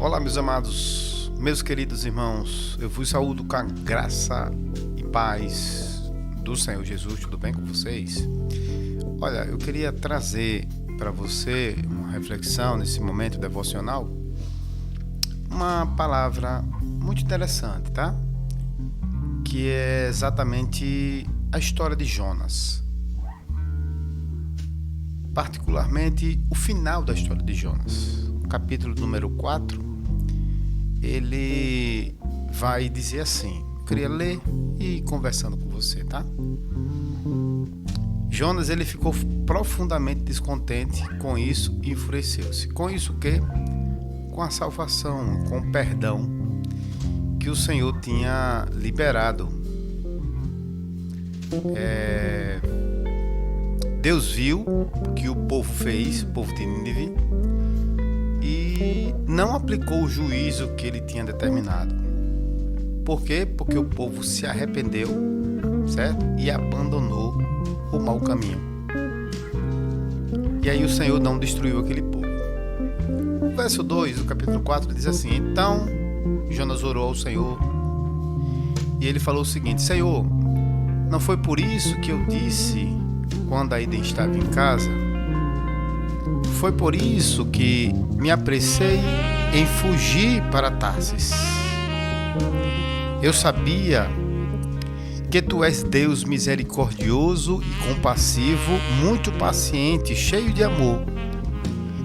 Olá, meus amados, meus queridos irmãos, eu vos saúdo com a graça e paz do Senhor Jesus. Tudo bem com vocês? Olha, eu queria trazer para você uma reflexão nesse momento devocional, uma palavra muito interessante, tá? Que é exatamente a história de Jonas, particularmente o final da história de Jonas. Capítulo número 4, ele vai dizer assim, eu queria ler e ir conversando com você, tá? Jonas, ele ficou profundamente descontente com isso e enfureceu-se. Com isso o quê? Com a salvação, com o perdão que o Senhor tinha liberado. Deus viu o que o povo fez, o povo de Nínive, e não aplicou o juízo que ele tinha determinado. Por quê? Porque o povo se arrependeu, certo? E abandonou o mau caminho. E aí o Senhor não destruiu aquele povo. O verso 2 do capítulo 4 diz assim: Então Jonas orou ao Senhor e ele falou o seguinte: Senhor, não foi por isso que eu disse quando ainda estava em casa? Foi por isso que me apressei em fugir para Tarsis. Eu sabia que tu és Deus misericordioso e compassivo, muito paciente, cheio de amor,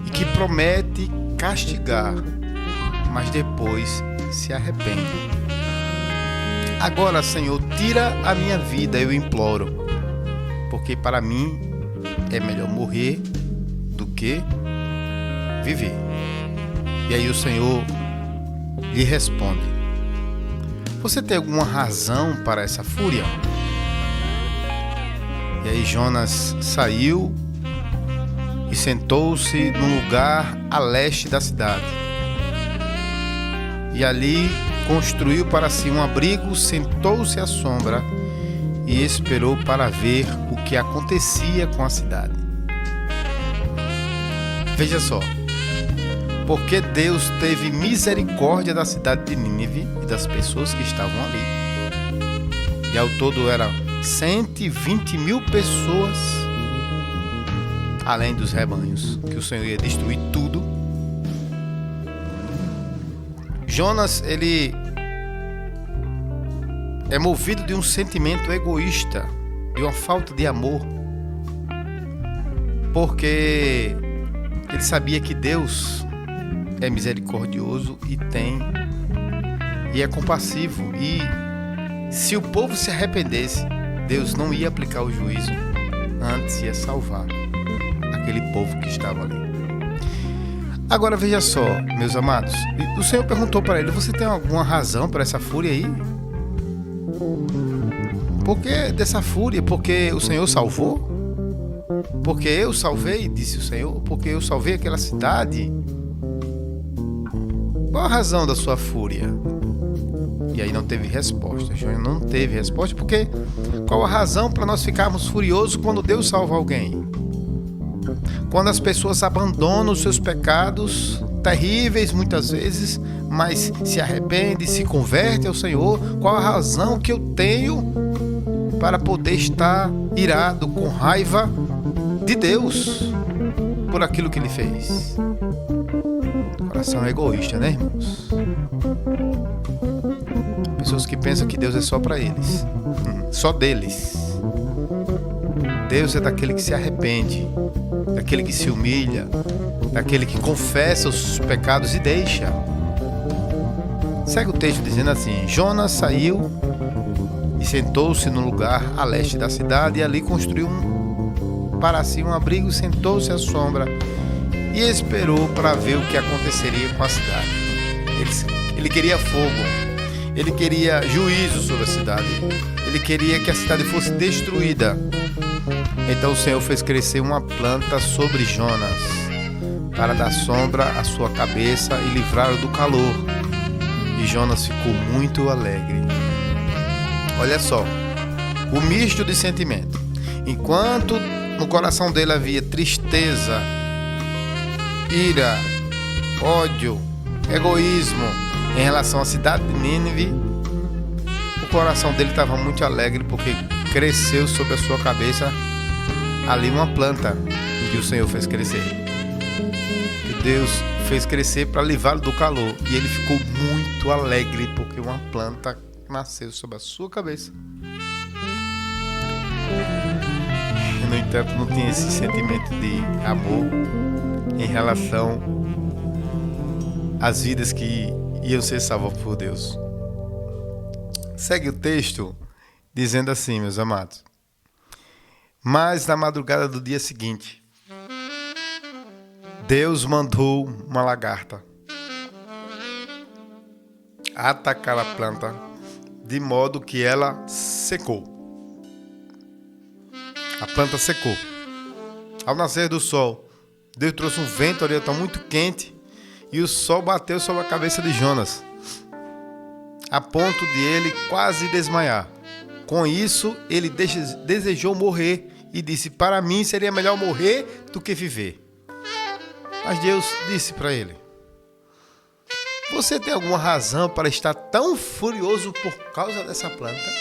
e que promete castigar, mas depois se arrepende. Agora, Senhor, tira a minha vida, eu imploro, porque para mim é melhor morrer do que viver. E aí o Senhor lhe responde: você tem alguma razão para essa fúria? E aí Jonas saiu e sentou-se num lugar a leste da cidade. E ali construiu para si um abrigo, sentou-se à sombra e esperou para ver o que acontecia com a cidade. Veja só, porque Deus teve misericórdia da cidade de Nínive e das pessoas que estavam ali. E ao todo eram 120.000 pessoas, além dos rebanhos, que o Senhor ia destruir tudo. Jonas, ele é movido de um sentimento egoísta, de uma falta de amor, porque ele sabia que Deus é misericordioso e é compassivo, e se o povo se arrependesse, Deus não ia aplicar o juízo, antes ia salvar aquele povo que estava ali. Agora veja só, meus amados, o Senhor perguntou para ele: você tem alguma razão para essa fúria aí? Por que dessa fúria? Porque o Senhor salvou? Porque eu salvei, disse o Senhor, porque eu salvei aquela cidade. Qual a razão da sua fúria? E aí não teve resposta. Jonas não teve resposta, porque qual a razão para nós ficarmos furiosos quando Deus salva alguém? Quando as pessoas abandonam os seus pecados terríveis muitas vezes, mas se arrependem, se convertem ao Senhor, qual a razão que eu tenho para poder estar irado, com raiva de Deus por aquilo que Ele fez? Coração egoísta, né, irmãos? Pessoas que pensam que Deus é só para eles, só deles. Deus é daquele que se arrepende, daquele que se humilha, daquele que confessa os seus pecados e deixa. Segue o texto dizendo assim: Jonas saiu e sentou-se num lugar a leste da cidade, e ali construiu para si um abrigo, sentou-se à sombra e esperou para ver o que aconteceria com a cidade. Ele queria fogo, ele queria juízo sobre a cidade, ele queria que a cidade fosse destruída. Então o Senhor fez crescer uma planta sobre Jonas, para dar sombra à sua cabeça e livrá-lo do calor. E Jonas ficou muito alegre. Olha só, o misto de sentimento. Enquanto no coração dele havia tristeza, ira, ódio, egoísmo em relação à cidade de Nínive, o coração dele estava muito alegre porque cresceu sobre a sua cabeça ali uma planta que o Senhor fez crescer. E Deus fez crescer para livrá-lo do calor. E ele ficou muito alegre porque uma planta nasceu sobre a sua cabeça. E, no entanto, não tinha esse sentimento de amor em relação às vidas que iam ser salvas por Deus. Segue o texto dizendo assim, meus amados: mas na madrugada do dia seguinte, Deus mandou uma lagarta atacar a planta, de modo que ela secou. A planta secou. Ao nascer do sol, Deus trouxe um vento oriental muito quente e o sol bateu sobre a cabeça de Jonas, a ponto de ele quase desmaiar. Com isso, ele desejou morrer e disse: para mim seria melhor morrer do que viver. Mas Deus disse para ele: você tem alguma razão para estar tão furioso por causa dessa planta?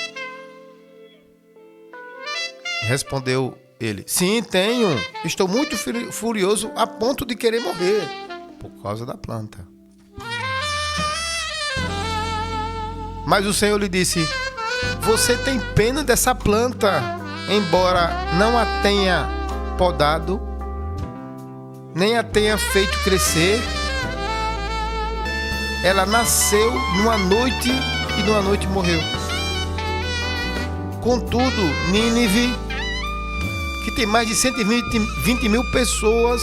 Respondeu ele: sim, tenho. Estou muito furioso a ponto de querer morrer por causa da planta. Mas o Senhor lhe disse: você tem pena dessa planta, embora não a tenha podado, nem a tenha feito crescer. Ela nasceu numa noite e numa noite morreu. Contudo, Nínive, que tem mais de 120 mil pessoas,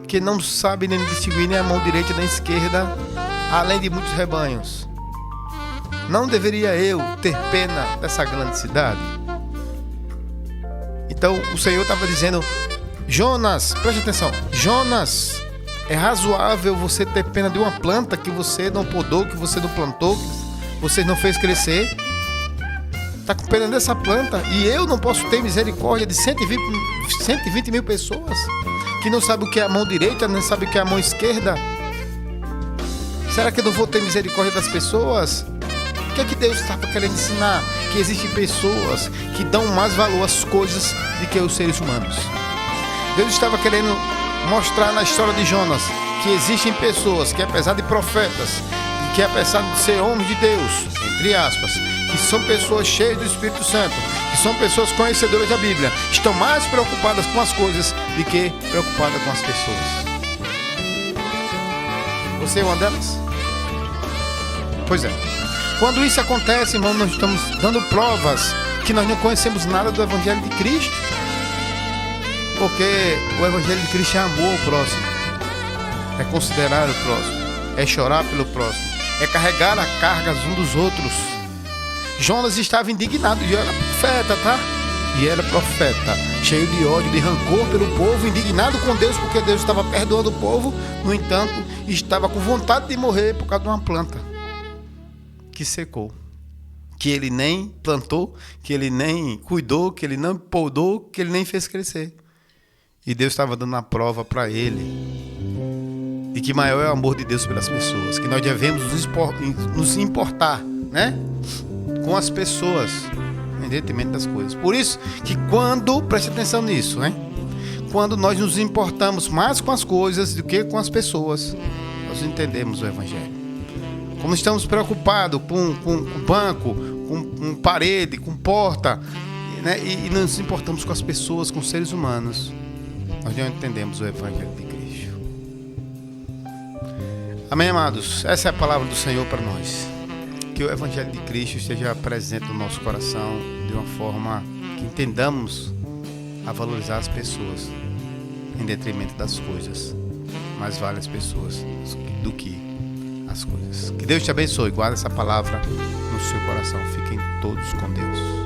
que não sabem nem distinguir nem a mão direita nem a esquerda, além de muitos rebanhos, não deveria eu ter pena dessa grande cidade? Então o Senhor estava dizendo: Jonas, preste atenção, Jonas, é razoável você ter pena de uma planta que você não podou, que você não plantou, que você não fez crescer? Está com pena dessa planta e eu não posso ter misericórdia de 120 mil pessoas que não sabem o que é a mão direita, nem sabem o que é a mão esquerda? Será que eu não vou ter misericórdia das pessoas? O que é que Deus estava querendo ensinar? Que existem pessoas que dão mais valor às coisas do que os seres humanos. Deus estava querendo mostrar na história de Jonas que existem pessoas que, apesar de profetas, que apesar de ser homens de Deus, entre aspas, que são pessoas cheias do Espírito Santo, que são pessoas conhecedoras da Bíblia, estão mais preocupadas com as coisas do que preocupadas com as pessoas. Você é uma delas? Pois é. Quando isso acontece, irmão, nós estamos dando provas que nós não conhecemos nada do Evangelho de Cristo. Porque o Evangelho de Cristo é amor ao próximo, é considerar o próximo, é chorar pelo próximo, é carregar a carga um dos outros. Jonas estava indignado e era profeta, tá? E era profeta, cheio de ódio, de rancor pelo povo, indignado com Deus porque Deus estava perdoando o povo. No entanto, estava com vontade de morrer por causa de uma planta que secou, que ele nem plantou, que ele nem cuidou, que ele não podou, que ele nem fez crescer. E Deus estava dando a prova para ele de que maior é o amor de Deus pelas pessoas, que nós devemos nos importar, né, com as pessoas, em detrimento das coisas. Por isso que preste atenção nisso, né? Quando nós nos importamos mais com as coisas do que com as pessoas, nós entendemos o Evangelho. Como estamos preocupados com banco, com parede, com porta, né? E não nos importamos com as pessoas, com os seres humanos, nós não entendemos o Evangelho de Cristo. Amém, amados? Essa é a palavra do Senhor para nós. Que o Evangelho de Cristo esteja presente no nosso coração de uma forma que entendamos a valorizar as pessoas em detrimento das coisas. Mais vale as pessoas do que as coisas. Que Deus te abençoe. Guarda essa palavra no seu coração. Fiquem todos com Deus.